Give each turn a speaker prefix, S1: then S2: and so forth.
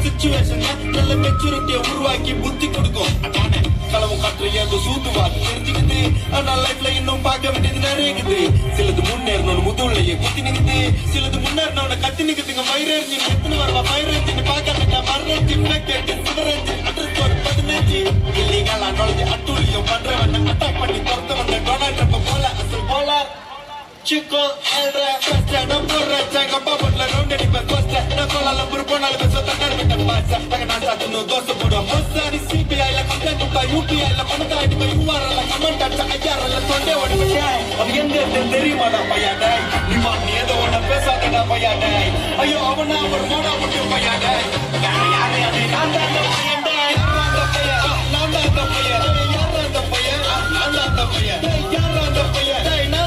S1: Situation நல்ல மெச்சூரிட்டியை உருவாக்கி புத்தி கொடுக்கும். அதானே களவு காற்று ஏதோ சூதுவாது தெரிஞ்சுக்குது. ஆனா லைஃப்ல இன்னும் பார்க்க வேண்டியது நிறையுது. சிலது முன்னேறணும் முதுலையே குத்தி நிக்குது, சிலது முன்னேறினவன கத்தி நிக்குதுங்க. மயிரேறிஞ்சு எத்தனை வரவா மயிரேறிஞ்சு பார்க்க மறைஞ்சு கேட்டு சிவரஞ்சு அட்ரஸ் ஒரு 15 இல்லீகலா நுழைஞ்சு அட்டூழியம் பண்றவன அட்டாக் பண்ணி பொறுத்தவன டொனால்ட் ட்ரம்ப் போல அசல் போல Chico, el refresca, no corre, tengo papel, ronde ni pescosta, no cola la purpona, le beso tan me te pasa, para que no no gozo por hosa, ni CPI, la content, pa UPI, la conta, ni pa UR, la comanda, ayar, la tonde, o ni me aviende de derima la payada, ni man miedo, una pesa de la payada, ayo, abona, por mona, por tu payada, ya, anda, no payada, anda, payada, anda, payada, anda, payada, anda, payada, anda, payada,